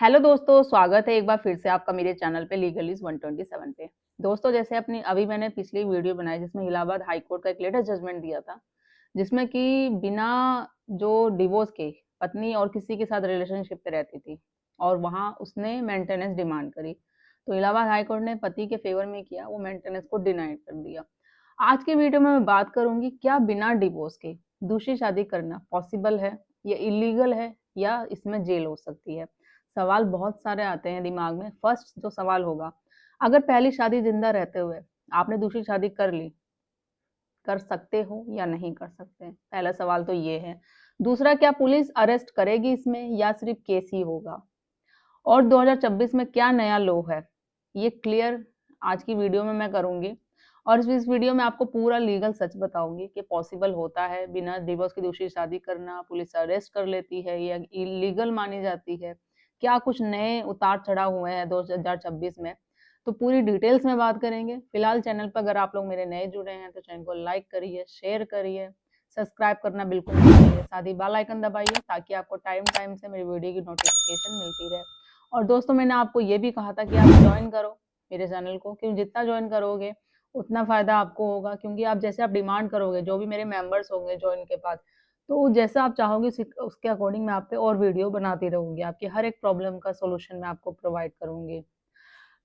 Hello दोस्तों, स्वागत है एक बार फिर से आपका मेरे चैनल पे लीगलीज 127 पे। दोस्तों, जैसे अभी मैंने पिछली वीडियो बनाई जिसमें इलाहाबाद हाई कोर्ट का एक लेटेस्ट जजमेंट दिया था, जिसमें कि बिना जो डिवोर्स के पत्नी और किसी के साथ रिलेशनशिप पे रहती थी और वहां उसने मेंटेनेंस डिमांड करी, तो इलाहाबाद हाई कोर्ट ने पति के फेवर में किया, वो मेंटेनेंस को डिनाइड कर दिया। आज के वीडियो में मैं बात करूंगी, क्या बिना डिवोर्स के दूसरी शादी करना पॉसिबल है या इलीगल है या इसमें जेल हो सकती है। सवाल बहुत सारे आते हैं दिमाग में। फर्स्ट जो सवाल होगा, अगर पहली शादी जिंदा रहते हुए आपने दूसरी शादी कर ली, कर सकते हो या नहीं कर सकते? पहला सवाल तो ये है। दूसरा, क्या पुलिस अरेस्ट करेगी इसमें या सिर्फ केस ही होगा? और 2026 में क्या नया लॉ है, ये क्लियर आज की वीडियो में मैं करूंगी। और इस वीडियो में आपको पूरा लीगल सच बताऊंगी कि पॉसिबल होता है बिना डिवोर्स की दूसरी शादी करना, पुलिस अरेस्ट कर लेती है या इलीगल मानी जाती है, क्या कुछ नए उतार चढ़ाव हुए हैं 2026 में, तो पूरी डिटेल्स में बात करेंगे। फिलहाल चैनल पर अगर आप लोग मेरे नए जुड़े हैं तो चैनल को लाइक करिए, शेयर करिए, सब्सक्राइब करना बिल्कुल मत भूलिए, साथ ही बेल आइकन दबाइए ताकि आपको टाइम टाइम से मेरी वीडियो की नोटिफिकेशन मिलती रहे। और दोस्तों, मैंने आपको ये भी कहा था कि आप ज्वाइन करो मेरे चैनल को, क्योंकि जितना ज्वाइन करोगे उतना फायदा आपको होगा, क्योंकि आप जैसे आप डिमांड करोगे, जो भी मेरे मेंबर्स होंगे ज्वाइन के बाद, तो जैसा आप चाहोगे उसके अकॉर्डिंग मैं आप पे और वीडियो बनाती रहूंगी, आपकी हर एक प्रॉब्लम का सोल्यूशन मैं आपको प्रोवाइड करूंगी।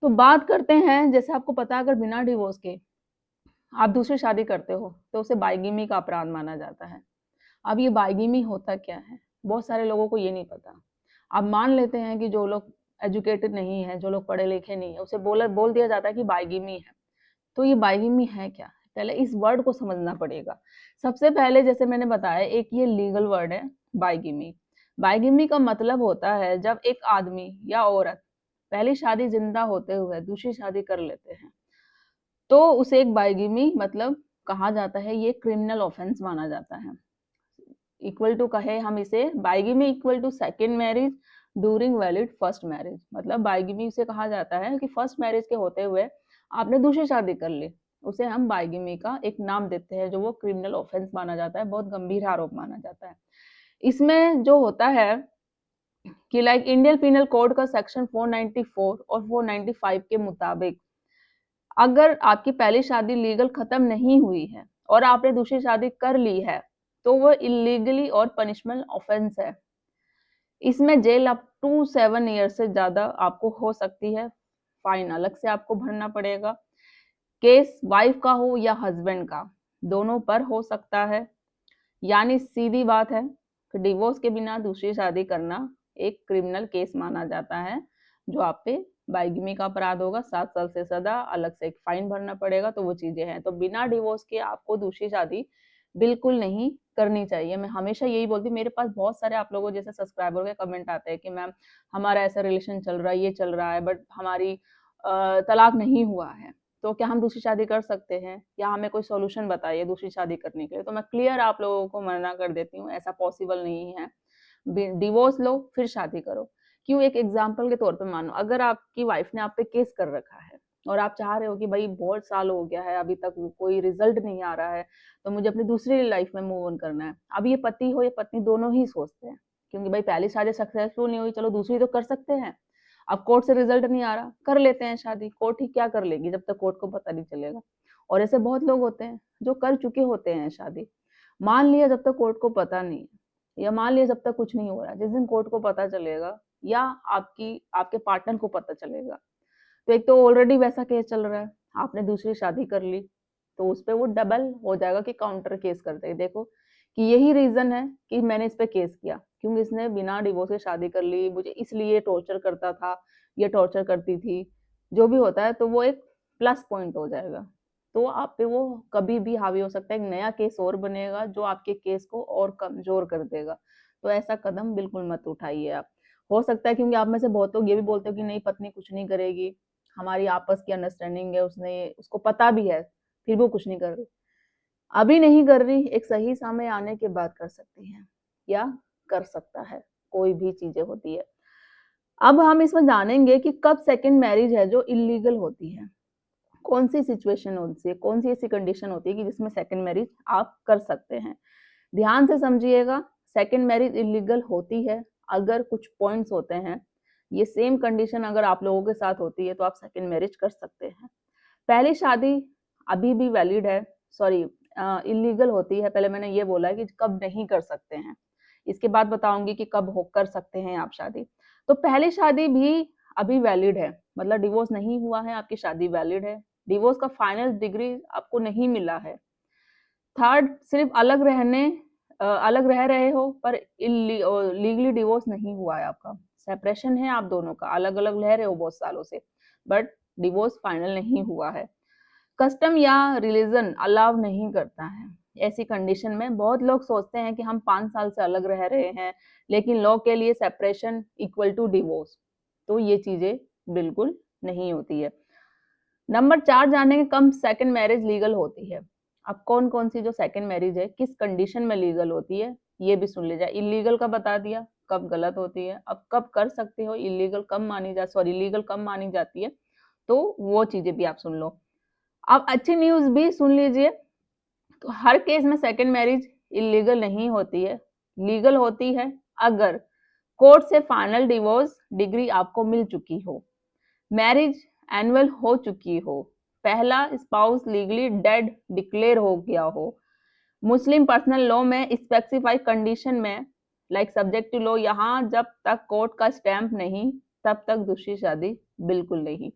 तो बात करते हैं, जैसे आपको पता है, अगर बिना डिवोर्स के आप दूसरी शादी करते हो तो उसे बाइगिमी का अपराध माना जाता है। अब ये बाइगिमी होता क्या है, बहुत सारे लोगों को ये नहीं पता। आप मान लेते हैं कि जो लोग एजुकेटेड नहीं है, जो लोग पढ़े लिखे नहीं है, उसे बोल दिया जाता है कि बाइगिमी है। तो ये बाइगिमी है क्या? पहले इस वर्ड को समझना पड़ेगा। सबसे पहले, जैसे मैंने बताया, एक ये लीगल वर्ड है बाइगिमी। बाइगिमी का मतलब होता है जब एक आदमी या औरत पहली शादी जिंदा होते हुए दूसरी शादी कर लेते हैं, तो उसे एक बाइगिमी मतलब कहा जाता है, ये क्रिमिनल ऑफेंस माना जाता है। इक्वल टू कहे हम इसे, bigamy equal to second marriage during valid first marriage. मतलब बाइगिमी से कहा जाता है कि फर्स्ट मैरिज के होते हुए आपने दूसरी शादी कर ली, उसे हम बाइगिमी का एक नाम देते हैं, जो वो क्रिमिनल ऑफेंस माना जाता है, बहुत गंभीर आरोप माना जाता है। इसमें जो होता है कि लाइक इंडियन पिनल कोड का सेक्शन 494 और 495 के मुताबिक, अगर आपकी पहली शादी लीगल खत्म नहीं हुई है और आपने दूसरी शादी कर ली है, तो वो इलीगली और पनिशमेंट ऑफेंस है। इसमें जेल अप टू 7 ईयर से ज्यादा आपको हो सकती है। फाइन अलग से आपको भरना पड़ेगा। केस वाइफ का हो या हस्बैंड का, दोनों पर हो सकता है। यानी सीधी बात है कि डिवोर्स के बिना दूसरी शादी करना एक क्रिमिनल केस माना जाता है, जो आप पे बाइगिमी का अपराध होगा, 7 साल से सजा, अलग से एक फाइन भरना पड़ेगा। तो वो चीजें हैं, तो बिना डिवोर्स के आपको दूसरी शादी बिल्कुल नहीं करनी चाहिए। मैं हमेशा यही बोलती हूँ। मेरे पास बहुत सारे आप लोगों जैसे सब्सक्राइबर के कमेंट आते हैं कि मैम, हमारा ऐसा रिलेशन चल रहा है, ये चल रहा है, बट हमारी तलाक नहीं हुआ है, तो क्या हम दूसरी शादी कर सकते हैं, या हमें कोई सॉल्यूशन बताइए दूसरी शादी करने के लिए। तो मैं क्लियर आप लोगों को मना कर देती हूँ, ऐसा पॉसिबल नहीं है। डिवोर्स लो फिर शादी करो। क्यों? एक एग्जांपल के तौर पे मानो, अगर आपकी वाइफ ने आप पे केस कर रखा है और आप चाह रहे हो कि भाई बहुत साल हो गया है, अभी तक कोई रिजल्ट नहीं आ रहा है, तो मुझे अपनी दूसरी लाइफ में मूव ऑन करना है। अब ये पति हो या पत्नी, दोनों ही सोचते हैं, क्योंकि भाई पहली शादी सक्सेसफुल नहीं हुई, चलो दूसरी तो कर सकते हैं। अब कोर्ट से रिजल्ट नहीं आ रहा, कर लेते हैं शादी। कोर्ट ही क्या कर लेगी जब तक कोर्ट को पता नहीं चलेगा। और ऐसे बहुत लोग होते हैं जो कर चुके होते हैं शादी, मान लिया जब तक कोर्ट को पता नहीं है, या मान लिया जब तक कुछ नहीं हो रहा, जिस दिन कोर्ट को पता चलेगा या आपके पार्टनर को पता चलेगा, तो एक तो ऑलरेडी वैसा केस चल रहा है, आपने दूसरी शादी कर ली, तो उस पे वो डबल हो जाएगा कि काउंटर केस करते हैं। देखो कि यही रीजन है कि मैंने इस पे केस किया, क्योंकि इसने बिना डिवोर्स के शादी कर ली, मुझे इसलिए टॉर्चर करता था, ये टॉर्चर करती थी, जो भी होता है, तो वो एक प्लस पॉइंट हो जाएगा। तो आप पे वो कभी भी हावी हो सकता है, एक नया केस और बनेगा जो आपके केस को और कमजोर कर देगा। तो ऐसा कदम बिल्कुल मत उठाइए आप। हो सकता है, क्योंकि आप में से बहुत लोग ये भी बोलते हो कि नहीं, पत्नी कुछ नहीं करेगी, हमारी आपस की अंडरस्टैंडिंग है, उसको पता भी है, फिर वो कुछ नहीं कर रही। अभी नहीं कर रही, एक सही समय आने के बाद कर सकती है, या कर सकता है, कोई भी चीजें होती है। अब हम इसमें जानेंगे कि कब सेकंड मैरिज है जो इलीगल होती है, कौन सी सिचुएशन होती है, कौन सी ऐसी कंडीशन होती है कि जिसमें सेकंड मैरिज आप कर सकते हैं। ध्यान से समझिएगा, सेकंड मैरिज इलीगल होती है अगर कुछ पॉइंट्स होते हैं, ये सेम कंडीशन अगर आप लोगों के साथ होती है तो आप सेकंड मैरिज कर सकते हैं। पहली शादी अभी भी वैलिड है, सॉरी इलीगल होती है। पहले मैंने ये बोला है कि कब नहीं कर सकते हैं, इसके बाद बताऊंगी कि कब हो कर सकते हैं आप शादी। तो पहली शादी भी अभी वैलिड है, मतलब डिवोर्स नहीं हुआ है, आपकी शादी वैलिड है, डिवोर्स का फाइनल डिग्री आपको नहीं मिला है। थर्ड, सिर्फ अलग रह रहे हो पर लीगली डिवोर्स नहीं हुआ है आपका, सेपरेशन है आप दोनों का, अलग अलग रह रहे हो बहुत सालों से, बट डिवोर्स फाइनल नहीं हुआ है। कस्टम या रिलीजन अलाउ नहीं करता है। ऐसी कंडीशन में बहुत लोग सोचते हैं कि हम 5 साल से अलग रह रहे हैं, लेकिन लॉ के लिए सेपरेशन इक्वल टू डिवोर्स, तो ये चीजें बिल्कुल नहीं होती है। नंबर 4 जानेंगे कब सेकंड मैरिज लीगल होती है। अब कौन कौन सी जो सेकंड मैरिज है किस कंडीशन में लीगल होती है ये भी सुन लीजिए। इलीगल का बता दिया, कब गलत होती है, अब कब कर सकते हो, इलीगल कब मानी जा सॉरी लीगल कब मानी जाती है, तो वो चीजें भी आप सुन लो। अब अच्छी न्यूज भी सुन लीजिए, तो हर केस में सेकंड मैरिज इलीगल नहीं होती है, लीगल होती है अगर कोर्ट से फाइनल डिवोर्स डिग्री आपको मिल चुकी हो, मैरिज एनुअल हो चुकी हो, पहला स्पाउस लीगली डेड डिक्लेयर हो गया हो, मुस्लिम पर्सनल लॉ में स्पेसिफाई कंडीशन में लाइक सब्जेक्ट टू लॉ, यहाँ जब तक कोर्ट का स्टैंप नहीं तब तक दूसरी शादी बिल्कुल नहीं।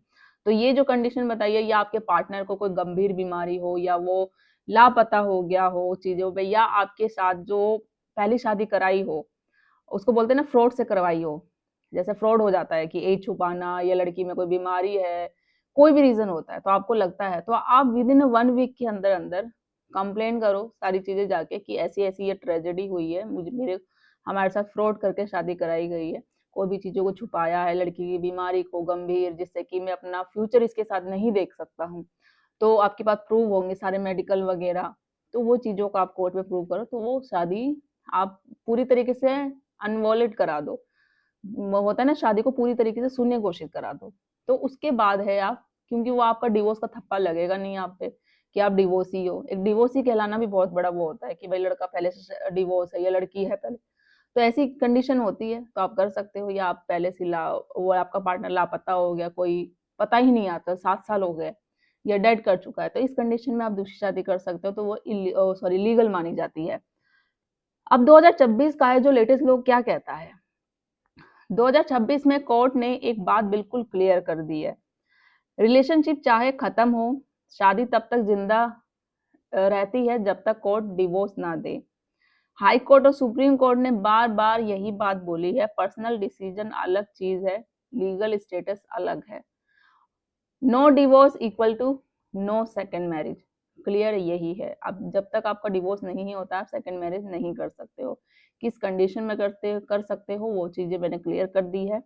तो ये जो कंडीशन बताइए, या आपके पार्टनर को कोई गंभीर बीमारी हो, या वो लापता हो गया हो चीजों पे, या आपके साथ जो पहली शादी कराई हो उसको बोलते हैं ना फ्रॉड से करवाई हो, जैसे फ्रॉड हो जाता है कि एज छुपाना या लड़की में कोई बीमारी है, कोई भी रीजन होता है तो आपको लगता है, तो आप विद इन 1 वीक के अंदर अंदर कंप्लेन करो सारी चीजें जाके कि ऐसी ऐसी ये ट्रेजेडी हुई है, मुझे मेरे हमारे साथ फ्रॉड करके शादी कराई गई है, कोई भी चीजों को छुपाया है, लड़की की बीमारी को गंभीर जिससे कि मैं अपना फ्यूचर इसके साथ नहीं देख सकता हूँ, तो आपके पास प्रूव होंगे सारे मेडिकल वगैरह, तो वो चीजों को आप कोर्ट में प्रूव करो, तो वो शादी आप पूरी तरीके से अनवॉलिड करा दो, होता है ना शादी को पूरी तरीके से शून्य घोषित करा दो, तो उसके बाद है आप, क्योंकि वो आपका डिवोर्स का थप्पा लगेगा नहीं आप पे कि आप डिवोर्सी हो। एक डिवोर्सी कहलाना भी बहुत बड़ा वो होता है कि भाई लड़का पहले से डिवोर्स है या लड़की है पहले, तो ऐसी कंडीशन होती है तो आप कर सकते हो, या आप पहले से वो आपका पार्टनर लापता हो गया, कोई पता ही नहीं आता, 7 साल हो गए या डेड कर चुका है, तो इस कंडीशन में आप दूसरी शादी कर सकते हो, तो वो सॉरी लीगल मानी जाती है। अब 2026 का है जो लेटेस्ट लोग क्या कहता है, 2026 में कोर्ट ने एक बात बिल्कुल क्लियर कर दी है, रिलेशनशिप चाहे खत्म हो, शादी तब तक जिंदा रहती है जब तक कोर्ट डिवोर्स ना दे। हाई कोर्ट और सुप्रीम कोर्ट ने बार बार यही बात बोली है, पर्सनल डिसीजन अलग चीज है, लीगल स्टेटस अलग है। No divorce equal to no second marriage, clear यही है। अब जब तक आपका डिवोर्स नहीं होता आप सेकंड मैरिज नहीं कर सकते हो, किस कंडीशन में कर सकते हो वो चीजें मैंने क्लियर कर दी है।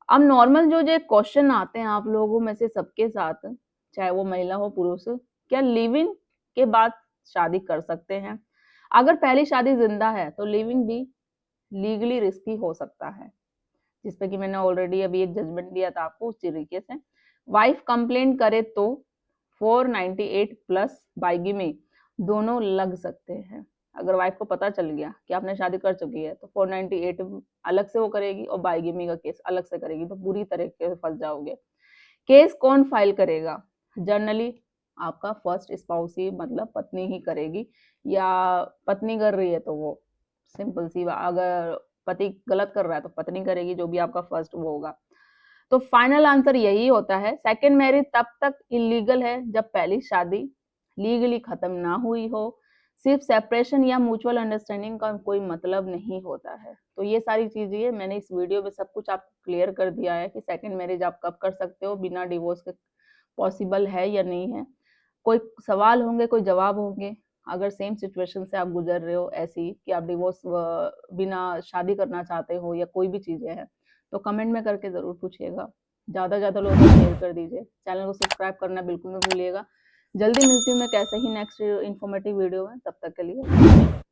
अब नॉर्मल जो क्वेश्चन आते हैं आप लोगों में से सबके साथ, चाहे वो महिला हो पुरुष, क्या लिविंग के बाद शादी कर सकते हैं? अगर पहली शादी जिंदा है तो लिविंग भी लीगली रिस्की हो सकता है, जिस पे कि मैंने ऑलरेडी अभी एक जजमेंट दिया था आपको उस तरीके से। वाइफ कंप्लेंट करे तो 498 प्लस बाइगिमी दोनों लग सकते हैं। अगर वाइफ को पता चल गया कि आपने शादी कर चुकी है तो 498 अलग से वो करेगी और बाइगिमी का केस अलग से करेगी, तो पूरी तरीके से फंस जाओगे। केस कौन फाइल करेगा? जनरली आपका फर्स्ट स्पाउस ही, मतलब पत्नी ही करेगी, या पत्नी कर रही है तो वो सिंपल सी बात, अगर पति गलत कर रहा है तो पत्नी करेगी, जो भी आपका फर्स्ट वो होगा। तो फाइनल आंसर यही होता है, सेकंड मैरिज तब तक इलीगल है जब पहली शादी लीगली खत्म ना हुई हो, सिर्फ सेपरेशन या म्यूचुअल अंडरस्टैंडिंग का कोई मतलब नहीं होता है। तो ये सारी चीजें मैंने इस वीडियो में सब कुछ आपको क्लियर कर दिया है कि सेकंड मैरिज आप कब कर सकते हो, बिना डिवोर्स के पॉसिबल है या नहीं है। कोई सवाल होंगे, कोई जवाब होंगे, अगर सेम सिचुएशन से आप गुजर रहे हो ऐसी कि आप डिवोर्स बिना शादी करना चाहते हो या कोई भी चीजें हैं, तो कमेंट में करके जरूर पूछिएगा, ज्यादा ज्यादा लोगों को शेयर कर दीजिए, चैनल को सब्सक्राइब करना बिल्कुल मत भूलिएगा। जल्दी मिलती हूँ मैं कैसे ही नेक्स्ट इन्फॉर्मेटिव वीडियो में, तब तक के लिए।